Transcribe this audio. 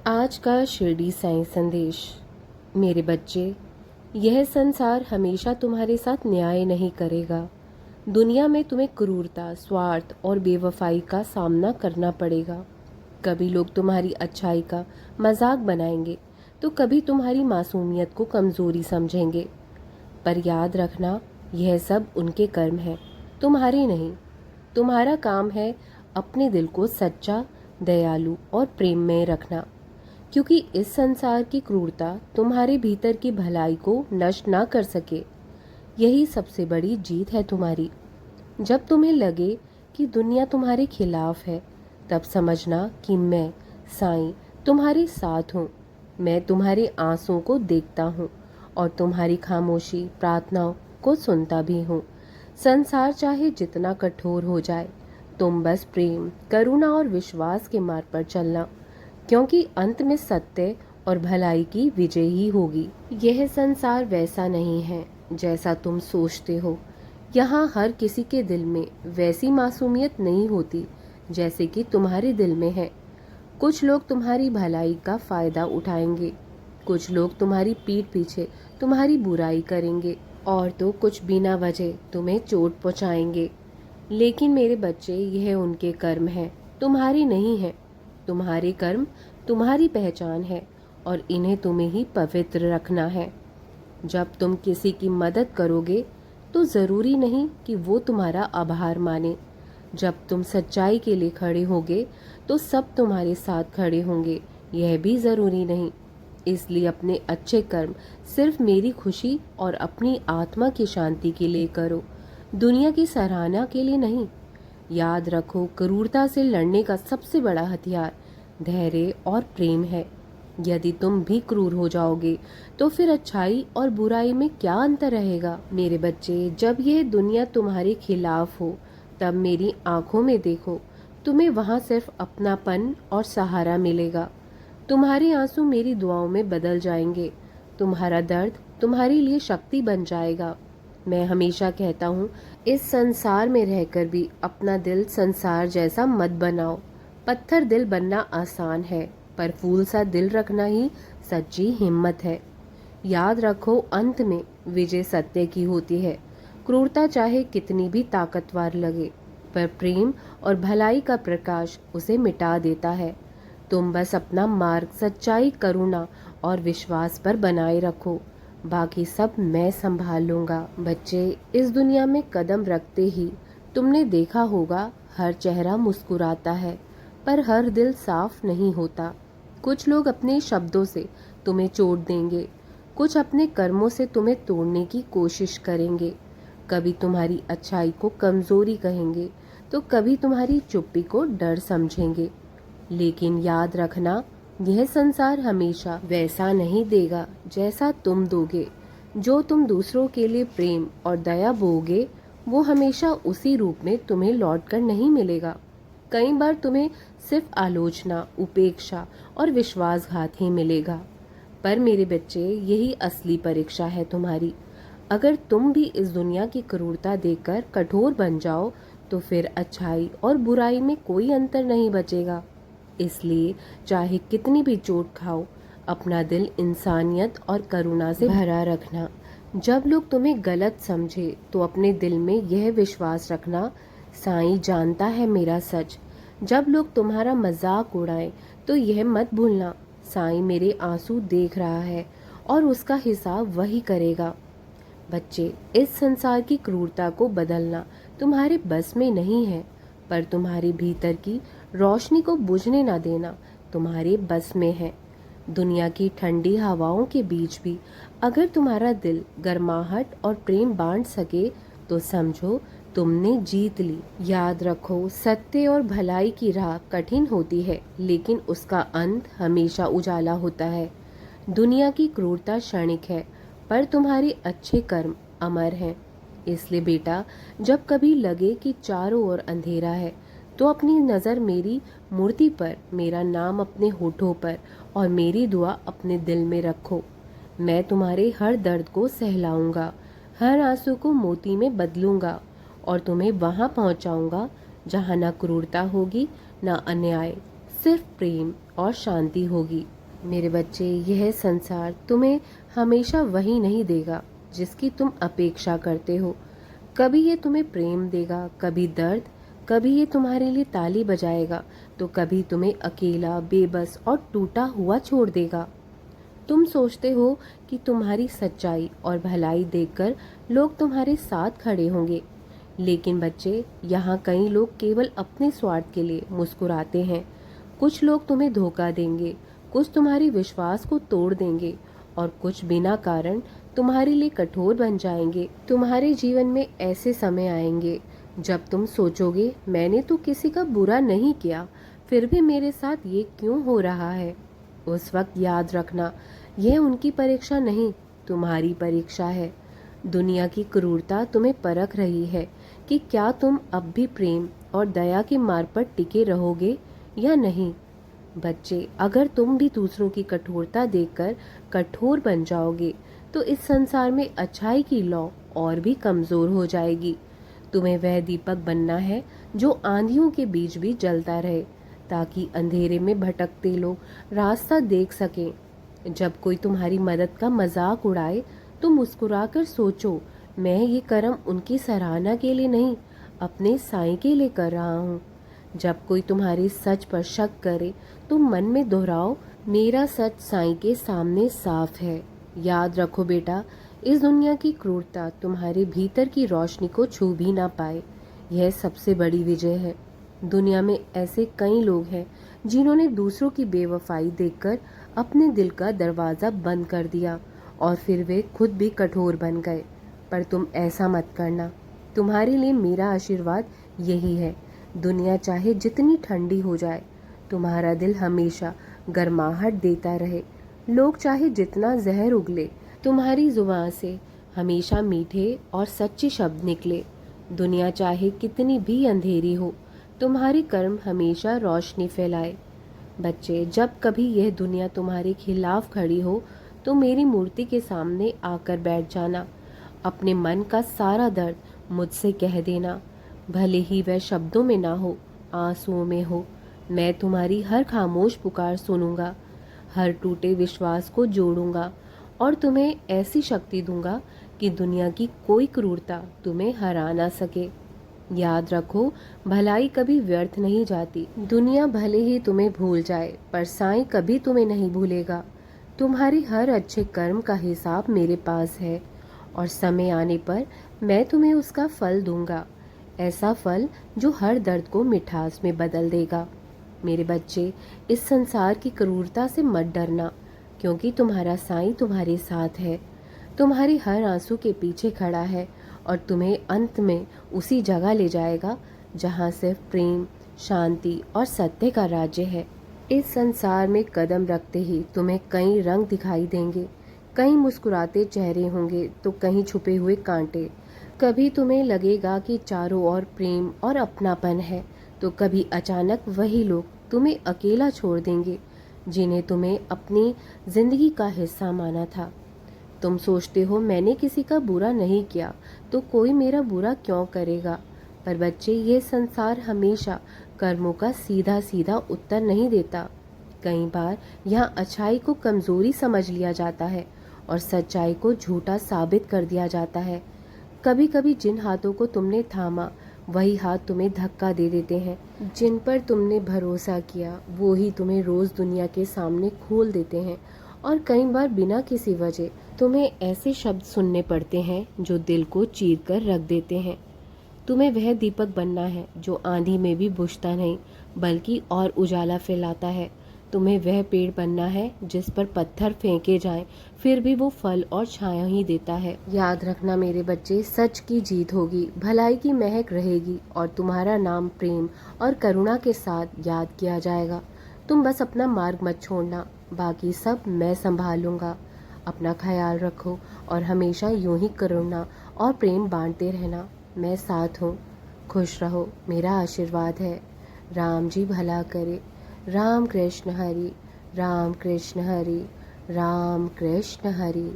आज का शिरडी साईं संदेश। मेरे बच्चे, यह संसार हमेशा तुम्हारे साथ न्याय नहीं करेगा। दुनिया में तुम्हें क्रूरता, स्वार्थ और बेवफाई का सामना करना पड़ेगा। कभी लोग तुम्हारी अच्छाई का मजाक बनाएंगे तो कभी तुम्हारी मासूमियत को कमजोरी समझेंगे। पर याद रखना, यह सब उनके कर्म है, तुम्हारे नहीं। तुम्हारा काम है अपने दिल को सच्चा, दयालु और प्रेममय रखना, क्योंकि इस संसार की क्रूरता तुम्हारे भीतर की भलाई को नष्ट ना कर सके। यही सबसे बड़ी जीत है तुम्हारी। जब तुम्हें लगे कि दुनिया तुम्हारे खिलाफ है, तब समझना कि मैं, साईं, तुम्हारे साथ हूँ। मैं तुम्हारे आंसुओं को देखता हूँ और तुम्हारी खामोशी प्रार्थनाओं को सुनता भी हूँ। संसार चाहे जितना कठोर हो जाए, तुम बस प्रेम, करुणा और विश्वास के मार्ग पर चलना, क्योंकि अंत में सत्य और भलाई की विजय ही होगी। यह संसार वैसा नहीं है जैसा तुम सोचते हो। यहाँ हर किसी के दिल में वैसी मासूमियत नहीं होती जैसे कि तुम्हारे दिल में है। कुछ लोग तुम्हारी भलाई का फायदा उठाएंगे, कुछ लोग तुम्हारी पीठ पीछे तुम्हारी बुराई करेंगे और तो कुछ बिना वजह तुम्हें चोट पहुंचाएंगे। लेकिन मेरे बच्चे, यह उनके कर्म है, तुम्हारी नहीं है। तुम्हारे कर्म तुम्हारी पहचान है और इन्हें तुम्हें ही पवित्र रखना है। जब तुम किसी की मदद करोगे तो ज़रूरी नहीं कि वो तुम्हारा आभार माने। जब तुम सच्चाई के लिए खड़े होगे तो सब तुम्हारे साथ खड़े होंगे, यह भी ज़रूरी नहीं। इसलिए अपने अच्छे कर्म सिर्फ मेरी खुशी और अपनी आत्मा की शांति के लिए करो, दुनिया की सराहना के लिए नहीं। याद रखो, क्रूरता से लड़ने का सबसे बड़ा हथियार धैर्य और प्रेम है। यदि तुम भी क्रूर हो जाओगे तो फिर अच्छाई और बुराई में क्या अंतर रहेगा? मेरे बच्चे, जब यह दुनिया तुम्हारे खिलाफ हो, तब मेरी आंखों में देखो। तुम्हें वहां सिर्फ अपनापन और सहारा मिलेगा। तुम्हारे आंसू मेरी दुआओं में बदल जाएंगे, तुम्हारा दर्द तुम्हारे लिए शक्ति बन जाएगा। मैं हमेशा कहता हूँ, इस संसार में रहकर भी अपना दिल संसार जैसा मत बनाओ। पत्थर दिल बनना आसान है, पर फूल सा दिल रखना ही सच्ची हिम्मत है। याद रखो, अंत में विजय सत्य की होती है। क्रूरता चाहे कितनी भी ताकतवर लगे, पर प्रेम और भलाई का प्रकाश उसे मिटा देता है। तुम बस अपना मार्ग सच्चाई, करुणा और विश्वास पर बनाए रखो, बाकी सब मैं संभाल लूंगा। बच्चे, इस दुनिया में कदम रखते ही तुमने देखा होगा, हर चेहरा मुस्कुराता है, पर हर दिल साफ नहीं होता। कुछ लोग अपने शब्दों से तुम्हें चोट देंगे, कुछ अपने कर्मों से तुम्हें तोड़ने की कोशिश करेंगे। कभी तुम्हारी अच्छाई को कमजोरी कहेंगे तो कभी तुम्हारी चुप्पी को डर समझेंगे। लेकिन याद रखना, यह संसार हमेशा वैसा नहीं देगा जैसा तुम दोगे। जो तुम दूसरों के लिए प्रेम और दया बोगे, वो हमेशा उसी रूप में तुम्हें लौट कर नहीं मिलेगा। कई बार तुम्हें सिर्फ आलोचना, उपेक्षा और विश्वासघात ही मिलेगा। पर मेरे बच्चे, यही असली परीक्षा है तुम्हारी। अगर तुम भी इस दुनिया की क्रूरता देखकर कठोर बन जाओ, तो फिर अच्छाई और बुराई में कोई अंतर नहीं बचेगा। इसलिए चाहे कितनी भी चोट खाओ, अपना दिल इंसानियत और करुणा से भरा रखना। जब लोग तुम्हें गलत समझे तो अपने दिल में यह विश्वास रखना, साईं जानता है मेरा सच। जब लोग तुम्हारा मजाक उड़ाएं तो यह मत भूलना, साईं मेरे आंसू देख रहा है और उसका हिसाब वही करेगा। बच्चे, इस संसार की क्रूरता को बदलना तुम्हारे बस में नहीं है, पर तुम्हारे भीतर की रोशनी को बुझने ना देना तुम्हारे बस में है। दुनिया की ठंडी हवाओं के बीच भी अगर तुम्हारा दिल गर्माहट और प्रेम बांट सके, तो समझो तुमने जीत ली। याद रखो, सत्य और भलाई की राह कठिन होती है, लेकिन उसका अंत हमेशा उजाला होता है। दुनिया की क्रूरता क्षणिक है, पर तुम्हारे अच्छे कर्म अमर हैं। इसलिए बेटा, जब कभी लगे कि चारों ओर अंधेरा है, तो अपनी नज़र मेरी मूर्ति पर, मेरा नाम अपने होठों पर और मेरी दुआ अपने दिल में रखो। मैं तुम्हारे हर दर्द को सहलाऊंगा, हर आंसू को मोती में बदलूंगा और तुम्हें वहां पहुंचाऊंगा जहां ना क्रूरता होगी, ना अन्याय, सिर्फ प्रेम और शांति होगी। मेरे बच्चे, यह संसार तुम्हें हमेशा वही नहीं देगा जिसकी तुम अपेक्षा करते हो। कभी ये तुम्हें प्रेम देगा, कभी दर्द, कभी ये तुम्हारे लिए ताली बजाएगा, तो कभी तुम्हें अकेला, बेबस और टूटा हुआ छोड़ देगा। तुम सोचते हो कि तुम्हारी सच्चाई और भलाई देखकर लोग तुम्हारे साथ खड़े होंगे, लेकिन बच्चे, यहाँ कई लोग केवल अपने स्वार्थ के लिए मुस्कुराते हैं। कुछ लोग तुम्हें धोखा देंगे, कुछ तुम्हारे विश्वास को तोड़ देंगे और कुछ बिना कारण तुम्हारे लिए कठोर बन जाएंगे। तुम्हारे जीवन में ऐसे समय आएंगे जब तुम सोचोगे, मैंने तो किसी का बुरा नहीं किया, फिर भी मेरे साथ ये क्यों हो रहा है। उस वक्त याद रखना, यह उनकी परीक्षा नहीं, तुम्हारी परीक्षा है। दुनिया की क्रूरता तुम्हें परख रही है कि क्या तुम अब भी प्रेम और दया के मार्ग पर टिके रहोगे या नहीं। बच्चे, अगर तुम भी दूसरों की कठोरता देखकर कठोर बन जाओगे तो इस संसार में अच्छाई की लौ और भी कमजोर हो जाएगी। तुम्हें वह दीपक बनना है जो आंधियों के बीच भी जलता रहे, ताकि अंधेरे में भटकते लोग रास्ता देख सकें। जब कोई तुम्हारी मदद का मजाक उड़ाए तो मुस्कुराकर सोचो, मैं ये कर्म उनकी सराहना के लिए नहीं, अपने साईं के लिए कर रहा हूँ। जब कोई तुम्हारे सच पर शक करे तो मन में दोहराओ, मेरा सच साईं के सामने साफ है। याद रखो बेटा, इस दुनिया की क्रूरता तुम्हारे भीतर की रोशनी को छू भी ना पाए, यह सबसे बड़ी विजय है। दुनिया में ऐसे कई लोग हैं जिन्होंने दूसरों की बेवफाई देखकर अपने दिल का दरवाज़ा बंद कर दिया और फिर वे खुद भी कठोर बन गए, पर तुम ऐसा मत करना। तुम्हारे लिए मेरा आशीर्वाद यही है, दुनिया चाहे जितनी ठंडी हो जाए, तुम्हारा दिल हमेशा गर्माहट देता रहे। लोग चाहे जितना जहर उगले, तुम्हारी जुबान से हमेशा मीठे और सच्चे शब्द निकले। दुनिया चाहे कितनी भी अंधेरी हो, तुम्हारी कर्म हमेशा रोशनी फैलाए। बच्चे, जब कभी यह दुनिया तुम्हारे खिलाफ खड़ी हो तो मेरी मूर्ति के सामने आकर बैठ जाना। अपने मन का सारा दर्द मुझसे कह देना, भले ही वह शब्दों में ना हो, आंसुओं में हो। मैं तुम्हारी हर खामोश पुकार सुनूंगा, हर टूटे विश्वास को जोड़ूंगा और तुम्हें ऐसी शक्ति दूंगा कि दुनिया की कोई क्रूरता तुम्हें हरा ना सके। याद रखो, भलाई कभी व्यर्थ नहीं जाती। दुनिया भले ही तुम्हें भूल जाए, पर साईं कभी तुम्हें नहीं भूलेगा। तुम्हारी हर अच्छे कर्म का हिसाब मेरे पास है और समय आने पर मैं तुम्हें उसका फल दूंगा, ऐसा फल जो हर दर्द को मिठास में बदल देगा। मेरे बच्चे, इस संसार की क्रूरता से मत डरना, क्योंकि तुम्हारा साईं तुम्हारे साथ है, तुम्हारे हर आंसू के पीछे खड़ा है और तुम्हें अंत में उसी जगह ले जाएगा जहाँ सिर्फ प्रेम, शांति और सत्य का राज्य है। इस संसार में कदम रखते ही तुम्हें कई रंग दिखाई देंगे, कहीं मुस्कुराते चेहरे होंगे तो कहीं छुपे हुए कांटे। कभी तुम्हें लगेगा कि चारों ओर प्रेम और अपनापन है, तो कभी अचानक वही लोग तुम्हें अकेला छोड़ देंगे जिन्हें तुम्हें अपनी जिंदगी का हिस्सा माना था। तुम सोचते हो, मैंने किसी का बुरा नहीं किया तो कोई मेरा बुरा क्यों करेगा। पर बच्चे, ये संसार हमेशा कर्मों का सीधा सीधा उत्तर नहीं देता। कई बार यहाँ अच्छाई को कमजोरी समझ लिया जाता है और सच्चाई को झूठा साबित कर दिया जाता है। कभी कभी जिन हाथों को तुमने थामा, वही हाथ तुम्हें धक्का दे देते हैं। जिन पर तुमने भरोसा किया, वो ही तुम्हें रोज दुनिया के सामने खोल देते हैं और कई बार बिना किसी वजह तुम्हें ऐसे शब्द सुनने पड़ते हैं जो दिल को चीर कर रख देते हैं। तुम्हें वह दीपक बनना है जो आंधी में भी बुझता नहीं बल्कि और उजाला फैलाता है। तुम्हें वह पेड़ बनना है जिस पर पत्थर फेंके जाएं फिर भी वो फल और छाया ही देता है। याद रखना मेरे बच्चे, सच की जीत होगी, भलाई की महक रहेगी और तुम्हारा नाम प्रेम और करुणा के साथ याद किया जाएगा। तुम बस अपना मार्ग मत छोड़ना, बाकी सब मैं संभालूंगा। अपना ख्याल रखो और हमेशा यूं ही करुणा और प्रेम बांटते रहना। मैं साथ हूँ, खुश रहो, मेरा आशीर्वाद है। राम जी भला करे। राम कृष्ण हरि, राम कृष्ण हरि, राम कृष्ण हरि।